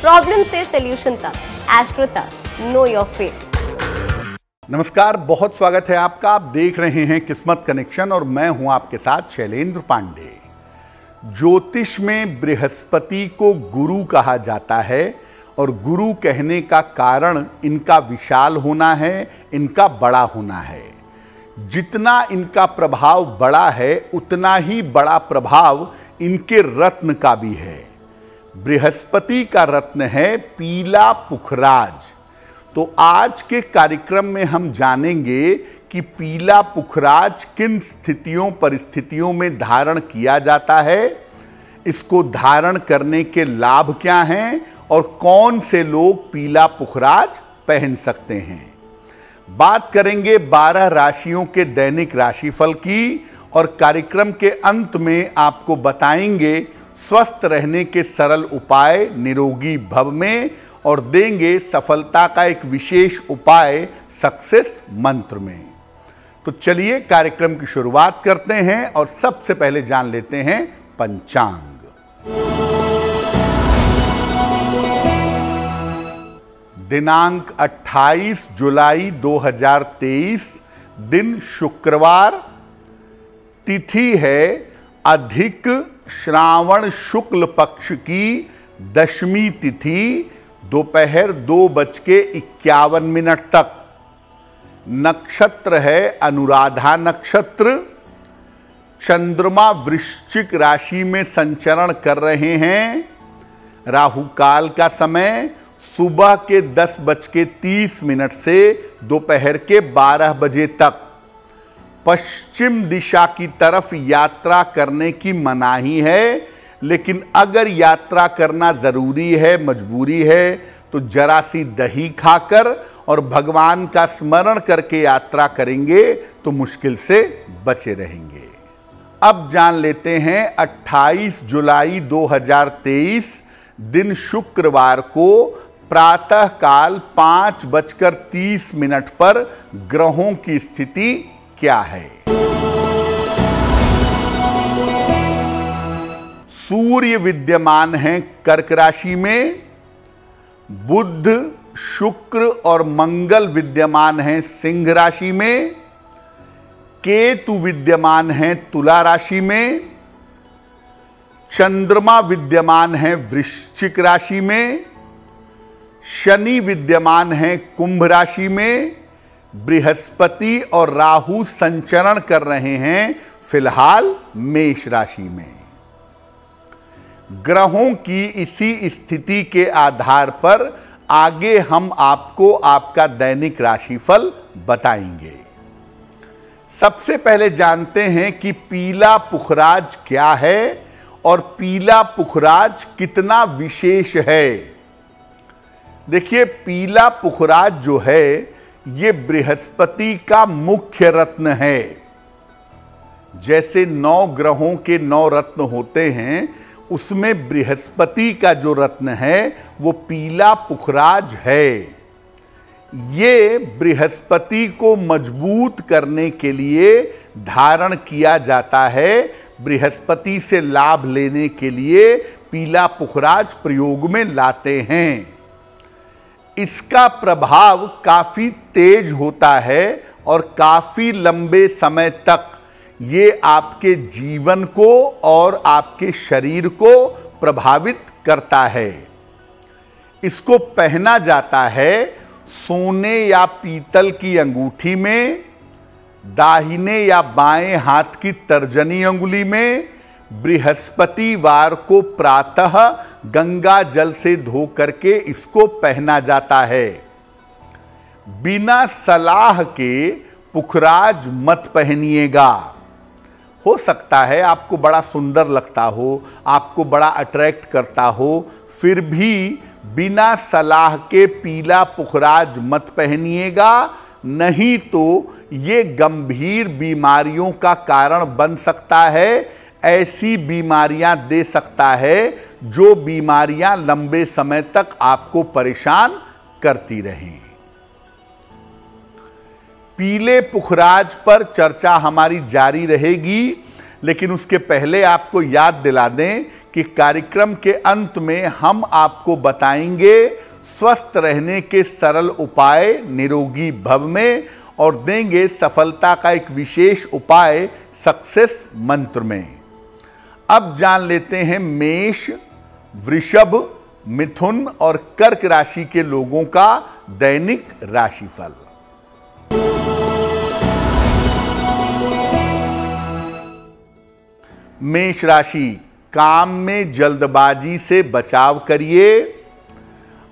Problem से solution तक, astro तक, नो योर फेट। नमस्कार, बहुत स्वागत है आपका। आप देख रहे हैं किस्मत कनेक्शन और मैं हूं आपके साथ शैलेंद्र पांडे। ज्योतिष में बृहस्पति को गुरु कहा जाता है और गुरु कहने का कारण इनका विशाल होना है, इनका बड़ा होना है। जितना इनका प्रभाव बड़ा है उतना ही बड़ा प्रभाव इनके रत्न का भी है। बृहस्पति का रत्न है पीला पुखराज। तो आज के कार्यक्रम में हम जानेंगे कि पीला पुखराज किन स्थितियों परिस्थितियों में धारण किया जाता है, इसको धारण करने के लाभ क्या हैं और कौन से लोग पीला पुखराज पहन सकते हैं। बात करेंगे 12 राशियों के दैनिक राशिफल की और कार्यक्रम के अंत में आपको बताएंगे स्वस्थ रहने के सरल उपाय निरोगी भव में और देंगे सफलता का एक विशेष उपाय सक्सेस मंत्र में। तो चलिए कार्यक्रम की शुरुआत करते हैं और सबसे पहले जान लेते हैं पंचांग। दिनांक 28 जुलाई 2023, दिन शुक्रवार, तिथि है अधिक श्रावण शुक्ल पक्ष की दशमी तिथि, दोपहर 2:51 तक। नक्षत्र है अनुराधा नक्षत्र। चंद्रमा वृश्चिक राशि में संचरण कर रहे हैं। राहु काल का समय सुबह के 10:30 से दोपहर के 12 बजे तक। पश्चिम दिशा की तरफ यात्रा करने की मनाही है, लेकिन अगर यात्रा करना जरूरी है, मजबूरी है, तो जरा सी दही खाकर और भगवान का स्मरण करके यात्रा करेंगे तो मुश्किल से बचे रहेंगे। अब जान लेते हैं 28 जुलाई 2023, दिन शुक्रवार को प्रातः काल 5:30 पर ग्रहों की स्थिति क्या है। सूर्य विद्यमान है कर्क राशि में। बुध, शुक्र और मंगल विद्यमान है सिंह राशि में। केतु विद्यमान है तुला राशि में। चंद्रमा विद्यमान है वृश्चिक राशि में। शनि विद्यमान है कुंभ राशि में। बृहस्पति और राहु संचरण कर रहे हैं फिलहाल मेष राशि में। ग्रहों की इसी स्थिति के आधार पर आगे हम आपको आपका दैनिक राशिफल बताएंगे। सबसे पहले जानते हैं कि पीला पुखराज क्या है और पीला पुखराज कितना विशेष है। देखिए, पीला पुखराज जो है ये बृहस्पति का मुख्य रत्न है। जैसे 9 ग्रहों के 9 रत्न होते हैं, उसमें बृहस्पति का जो रत्न है वो पीला पुखराज है। ये बृहस्पति को मजबूत करने के लिए धारण किया जाता है। बृहस्पति से लाभ लेने के लिए पीला पुखराज प्रयोग में लाते हैं। इसका प्रभाव काफी तेज होता है और काफी लंबे समय तक ये आपके जीवन को और आपके शरीर को प्रभावित करता है। इसको पहना जाता है सोने या पीतल की अंगूठी में, दाहिने या बाएं हाथ की तर्जनी अंगुली में। बृहस्पतिवार को प्रातः गंगा जल से धो करके इसको पहना जाता है। बिना सलाह के पुखराज मत पहनिएगा। हो सकता है आपको बड़ा सुंदर लगता हो, आपको बड़ा अट्रैक्ट करता हो, फिर भी बिना सलाह के पीला पुखराज मत पहनिएगा, नहीं तो ये गंभीर बीमारियों का कारण बन सकता है। ऐसी बीमारियां दे सकता है जो बीमारियां लंबे समय तक आपको परेशान करती रहें। पीले पुखराज पर चर्चा हमारी जारी रहेगी, लेकिन उसके पहले आपको याद दिला दें कि कार्यक्रम के अंत में हम आपको बताएंगे स्वस्थ रहने के सरल उपाय निरोगी भव में, और देंगे सफलता का एक विशेष उपाय सक्सेस मंत्र में। अब जान लेते हैं मेष, वृषभ, मिथुन और कर्क राशि के लोगों का दैनिक राशिफल। मेष राशि, काम में जल्दबाजी से बचाव करिए,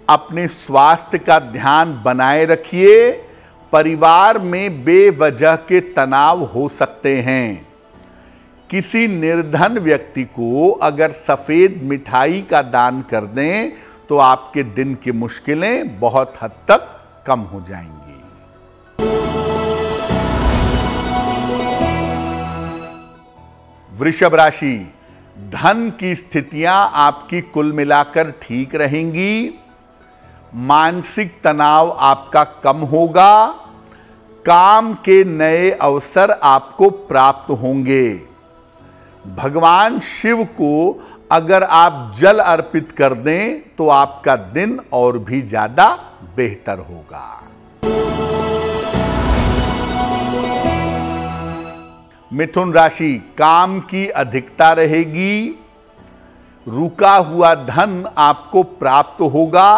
अपने स्वास्थ्य का ध्यान बनाए रखिए, परिवार में बेवजह के तनाव हो सकते हैं। किसी निर्धन व्यक्ति को अगर सफेद मिठाई का दान कर दें तो आपके दिन की मुश्किलें बहुत हद तक कम हो जाएंगी। वृषभ राशि, धन की स्थितियां आपकी कुल मिलाकर ठीक रहेंगी, मानसिक तनाव आपका कम होगा, काम के नए अवसर आपको प्राप्त होंगे। भगवान शिव को अगर आप जल अर्पित कर दें तो आपका दिन और भी ज्यादा बेहतर होगा। मिथुन राशि, काम की अधिकता रहेगी, रुका हुआ धन आपको प्राप्त होगा,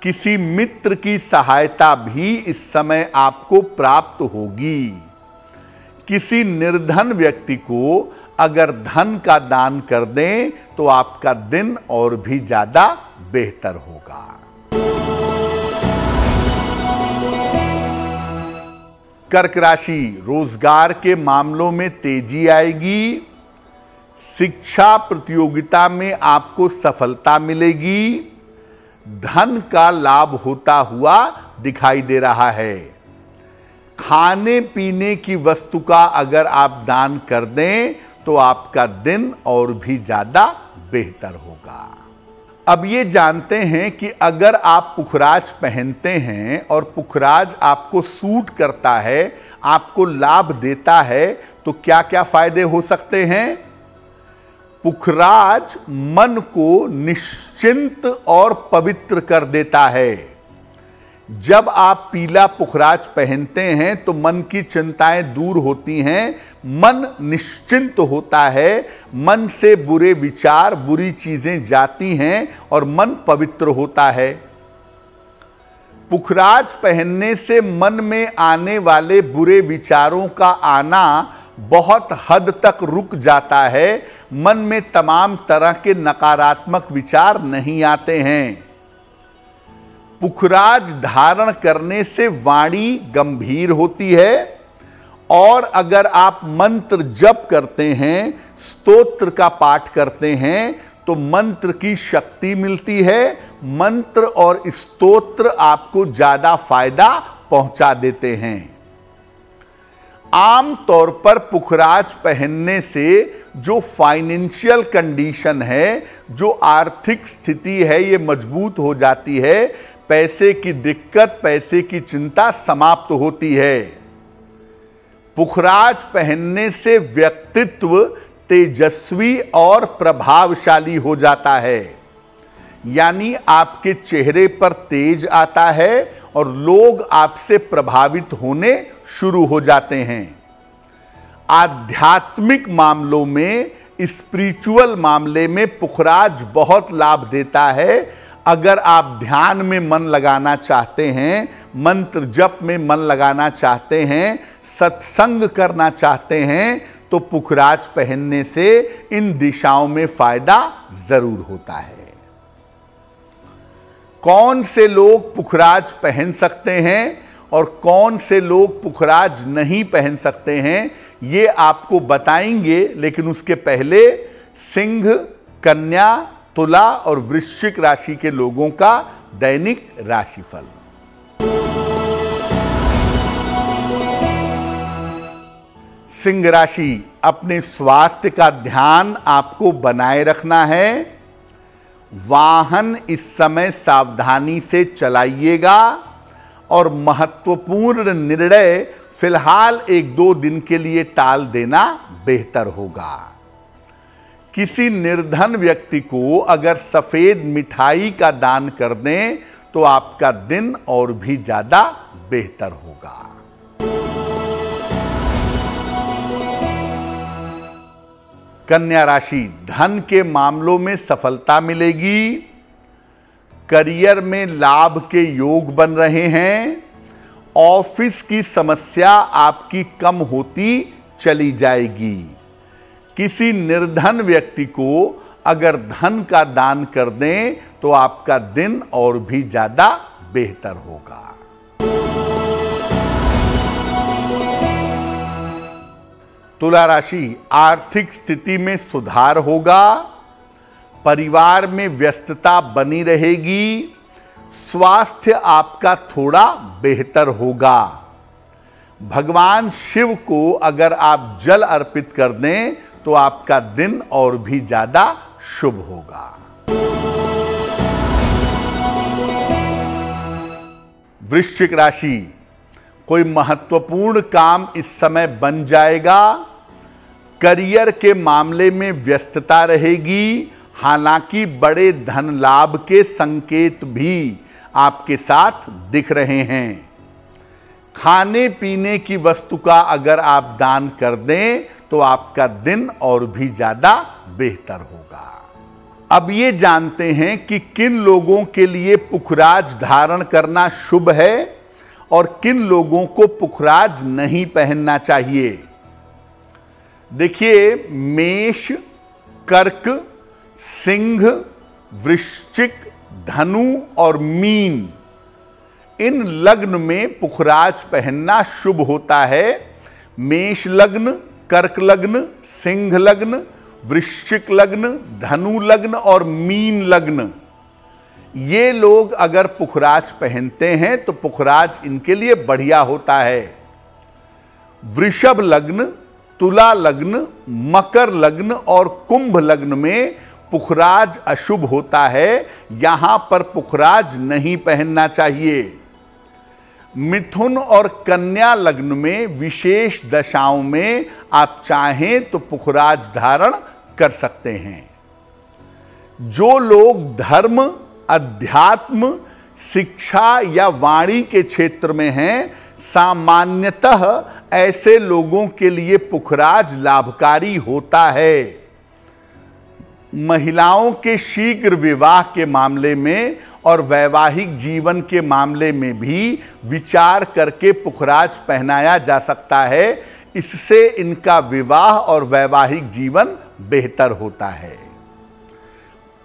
किसी मित्र की सहायता भी इस समय आपको प्राप्त होगी। किसी निर्धन व्यक्ति को अगर धन का दान कर दें तो आपका दिन और भी ज्यादा बेहतर होगा। कर्क राशि, रोजगार के मामलों में तेजी आएगी, शिक्षा प्रतियोगिता में आपको सफलता मिलेगी, धन का लाभ होता हुआ दिखाई दे रहा है। खाने पीने की वस्तु का अगर आप दान कर दें तो आपका दिन और भी ज्यादा बेहतर होगा। अब ये जानते हैं कि अगर आप पुखराज पहनते हैं और पुखराज आपको सूट करता है, आपको लाभ देता है, तो क्या क्या फायदे हो सकते हैं। पुखराज मन को निश्चिंत और पवित्र कर देता है। जब आप पीला पुखराज पहनते हैं तो मन की चिंताएं दूर होती हैं, मन निश्चिंत होता है, मन से बुरे विचार, बुरी चीजें जाती हैं और मन पवित्र होता है। पुखराज पहनने से मन में आने वाले बुरे विचारों का आना बहुत हद तक रुक जाता है, मन में तमाम तरह के नकारात्मक विचार नहीं आते हैं। पुखराज धारण करने से वाणी गंभीर होती है, और अगर आप मंत्र जप करते हैं, स्तोत्र का पाठ करते हैं, तो मंत्र की शक्ति मिलती है। मंत्र और स्तोत्र आपको ज्यादा फायदा पहुंचा देते हैं। आम तौर पर पुखराज पहनने से जो फाइनेंशियल कंडीशन है, जो आर्थिक स्थिति है, ये मजबूत हो जाती है। पैसे की दिक्कत, पैसे की चिंता समाप्त होती है। पुखराज पहनने से व्यक्तित्व तेजस्वी और प्रभावशाली हो जाता है, यानी आपके चेहरे पर तेज आता है और लोग आपसे प्रभावित होने शुरू हो जाते हैं। आध्यात्मिक मामलों में, स्पिरिचुअल मामले में पुखराज बहुत लाभ देता है। अगर आप ध्यान में मन लगाना चाहते हैं, मंत्र जप में मन लगाना चाहते हैं, सत्संग करना चाहते हैं, तो पुखराज पहनने से इन दिशाओं में फायदा जरूर होता है। कौन से लोग पुखराज पहन सकते हैं और कौन से लोग पुखराज नहीं पहन सकते हैं, ये आपको बताएंगे, लेकिन उसके पहले सिंह, कन्या, तुला और वृश्चिक राशि के लोगों का दैनिक राशिफल। सिंह राशि, अपने स्वास्थ्य का ध्यान आपको बनाए रखना है। वाहन इस समय सावधानी से चलाइएगा और महत्वपूर्ण निर्णय फिलहाल 1-2 दिन के लिए टाल देना बेहतर होगा। किसी निर्धन व्यक्ति को अगर सफेद मिठाई का दान कर दें तो आपका दिन और भी ज्यादा बेहतर होगा। कन्या राशि, धन के मामलों में सफलता मिलेगी। करियर में लाभ के योग बन रहे हैं। ऑफिस की समस्या आपकी कम होती चली जाएगी। किसी निर्धन व्यक्ति को अगर धन का दान कर दें तो आपका दिन और भी ज्यादा बेहतर होगा। तुला राशि, आर्थिक स्थिति में सुधार होगा। परिवार में व्यस्तता बनी रहेगी। स्वास्थ्य आपका थोड़ा बेहतर होगा। भगवान शिव को अगर आप जल अर्पित कर दें तो आपका दिन और भी ज्यादा शुभ होगा। वृश्चिक राशि, कोई महत्वपूर्ण काम इस समय बन जाएगा। करियर के मामले में व्यस्तता रहेगी। हालांकि बड़े धन लाभ के संकेत भी आपके साथ दिख रहे हैं। खाने पीने की वस्तु का अगर आप दान कर दें तो आपका दिन और भी ज्यादा बेहतर होगा। अब ये जानते हैं कि किन लोगों के लिए पुखराज धारण करना शुभ है और किन लोगों को पुखराज नहीं पहनना चाहिए। देखिए, मेष, कर्क, सिंह, वृश्चिक, धनु और मीन, इन लग्न में पुखराज पहनना शुभ होता है। मेष लग्न, कर्क लग्न, सिंह लग्न, वृश्चिक लग्न, धनु लग्न और मीन लग्न, ये लोग अगर पुखराज पहनते हैं तो पुखराज इनके लिए बढ़िया होता है। वृषभ लग्न, तुला लग्न, मकर लग्न और कुंभ लग्न में पुखराज अशुभ होता है। यहां पर पुखराज नहीं पहनना चाहिए। मिथुन और कन्या लग्न में विशेष दशाओं में आप चाहें तो पुखराज धारण कर सकते हैं। जो लोग धर्म, अध्यात्म, शिक्षा या वाणी के क्षेत्र में हैं, सामान्यतः ऐसे लोगों के लिए पुखराज लाभकारी होता है। महिलाओं के शीघ्र विवाह के मामले में और वैवाहिक जीवन के मामले में भी विचार करके पुखराज पहनाया जा सकता है। इससे इनका विवाह और वैवाहिक जीवन बेहतर होता है।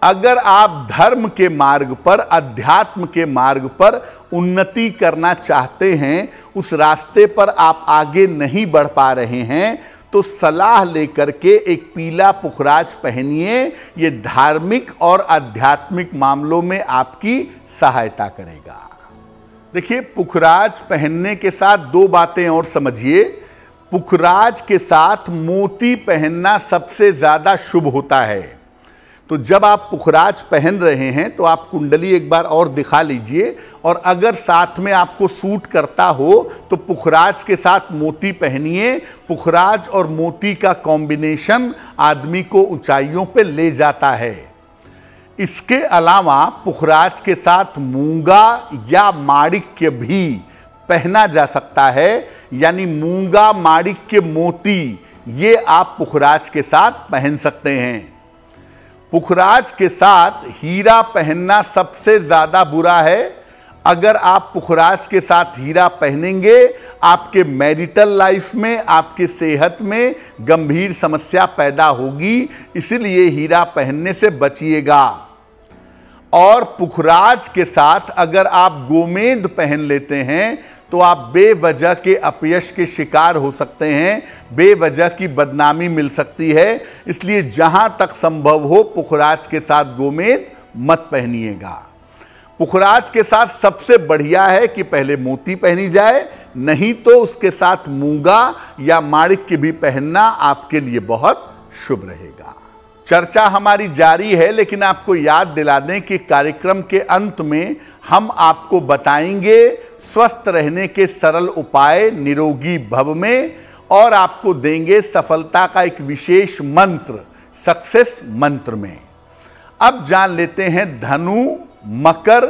अगर आप धर्म के मार्ग पर, अध्यात्म के मार्ग पर उन्नति करना चाहते हैं, उस रास्ते पर आप आगे नहीं बढ़ पा रहे हैं, तो सलाह लेकर के एक पीला पुखराज पहनिए। ये धार्मिक और आध्यात्मिक मामलों में आपकी सहायता करेगा। देखिए, पुखराज पहनने के साथ दो बातें और समझिए। पुखराज के साथ मोती पहनना सबसे ज्यादा शुभ होता है। तो जब आप पुखराज पहन रहे हैं तो आप कुंडली एक बार और दिखा लीजिए, और अगर साथ में आपको सूट करता हो तो पुखराज के साथ मोती पहनिए। पुखराज और मोती का कॉम्बिनेशन आदमी को ऊंचाइयों पे ले जाता है। इसके अलावा पुखराज के साथ मूंगा या माणिक्य भी पहना जा सकता है, यानी मूंगा, माणिक्य, मोती, ये आप पुखराज के साथ पहन सकते हैं। पुखराज के साथ हीरा पहनना सबसे ज्यादा बुरा है। अगर आप पुखराज के साथ हीरा पहनेंगे, आपके मैरिटल लाइफ में, आपके सेहत में गंभीर समस्या पैदा होगी। इसलिए हीरा पहनने से बचिएगा। और पुखराज के साथ अगर आप गोमेद पहन लेते हैं तो आप बेवजह के अपयश के शिकार हो सकते हैं, बेवजह की बदनामी मिल सकती है। इसलिए जहां तक संभव हो पुखराज के साथ गोमेद मत पहनिएगा। पुखराज के साथ सबसे बढ़िया है कि पहले मोती पहनी जाए, नहीं तो उसके साथ मूंगा या माणिक्य भी पहनना आपके लिए बहुत शुभ रहेगा। चर्चा हमारी जारी है, लेकिन आपको याद दिला दें कि कार्यक्रम के अंत में हम आपको बताएंगे स्वस्थ रहने के सरल उपाय निरोगी भव में, और आपको देंगे सफलता का एक विशेष मंत्र सक्सेस मंत्र में। अब जान लेते हैं धनु, मकर,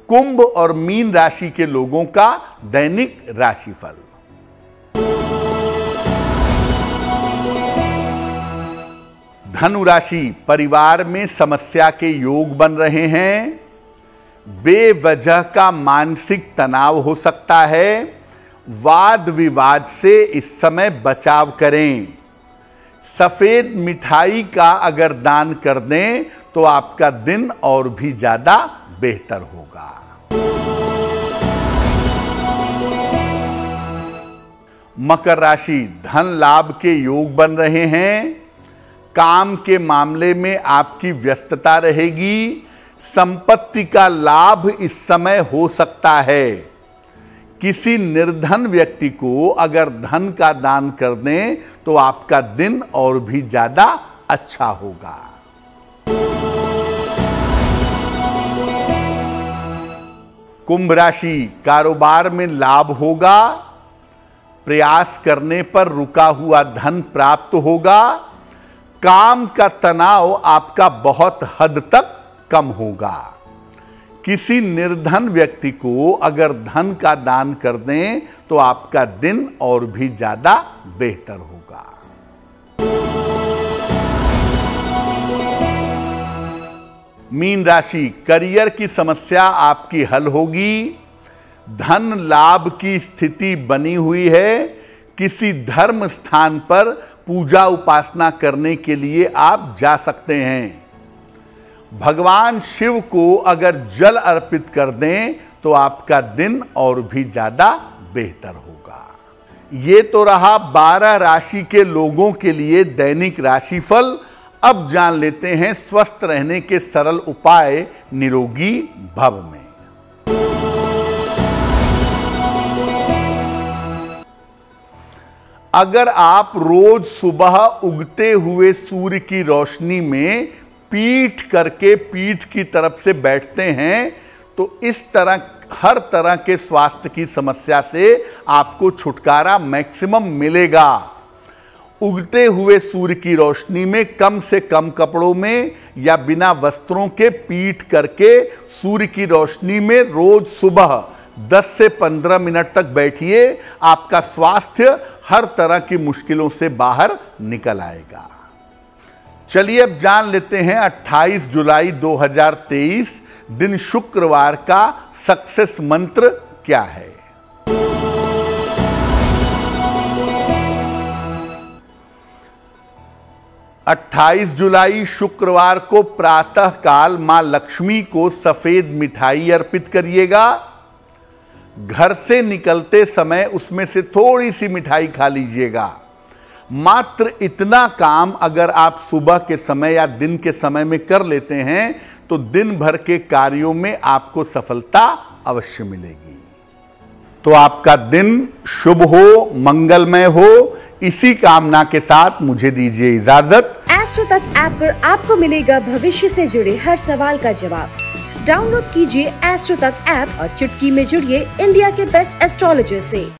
कुंभ और मीन राशि के लोगों का दैनिक राशिफल। धनु राशि, परिवार में समस्या के योग बन रहे हैं। बेवजह का मानसिक तनाव हो सकता है। वाद विवाद से इस समय बचाव करें। सफेद मिठाई का अगर दान कर दें तो आपका दिन और भी ज्यादा बेहतर होगा। मकर राशि, धन लाभ के योग बन रहे हैं। काम के मामले में आपकी व्यस्तता रहेगी। संपत्ति का लाभ इस समय हो सकता है। किसी निर्धन व्यक्ति को अगर धन का दान कर दें तो आपका दिन और भी ज्यादा अच्छा होगा। कुंभ राशि, कारोबार में लाभ होगा। प्रयास करने पर रुका हुआ धन प्राप्त होगा। काम का तनाव आपका बहुत हद तक कम होगा। किसी निर्धन व्यक्ति को अगर धन का दान कर दें तो आपका दिन और भी ज्यादा बेहतर होगा। मीन राशि, करियर की समस्या आपकी हल होगी। धन लाभ की स्थिति बनी हुई है। किसी धर्म स्थान पर पूजा उपासना करने के लिए आप जा सकते हैं। भगवान शिव को अगर जल अर्पित कर दें तो आपका दिन और भी ज्यादा बेहतर होगा। ये तो रहा 12 राशि के लोगों के लिए दैनिक राशिफल। अब जान लेते हैं स्वस्थ रहने के सरल उपाय निरोगी भव में। अगर आप रोज सुबह उगते हुए सूर्य की रोशनी में पीठ करके पीठ की तरफ से बैठते हैं तो इस तरह हर तरह के स्वास्थ्य की समस्या से आपको छुटकारा मैक्सिमम मिलेगा। उगते हुए सूर्य की रोशनी में कम से कम कपड़ों में या बिना वस्त्रों के पीठ करके सूर्य की रोशनी में रोज सुबह 10 से 15 मिनट तक बैठिए। आपका स्वास्थ्य हर तरह की मुश्किलों से बाहर निकल आएगा। चलिए अब जान लेते हैं 28 जुलाई 2023 दिन शुक्रवार का सक्सेस मंत्र क्या है। अट्ठाईस जुलाई शुक्रवार को प्रातः काल मां लक्ष्मी को सफेद मिठाई अर्पित करिएगा। घर से निकलते समय उसमें से थोड़ी सी मिठाई खा लीजिएगा। मात्र इतना काम अगर आप सुबह के समय या दिन के समय में कर लेते हैं तो दिन भर के कार्यों में आपको सफलता अवश्य मिलेगी। तो आपका दिन शुभ हो, मंगलमय हो, इसी कामना के साथ मुझे दीजिए इजाजत। एस्ट्रो तक ऐप पर आपको मिलेगा भविष्य से जुड़े हर सवाल का जवाब। डाउनलोड कीजिए एस्ट्रो तक ऐप और चुटकी में जुड़िए इंडिया के बेस्ट एस्ट्रोलॉजर से।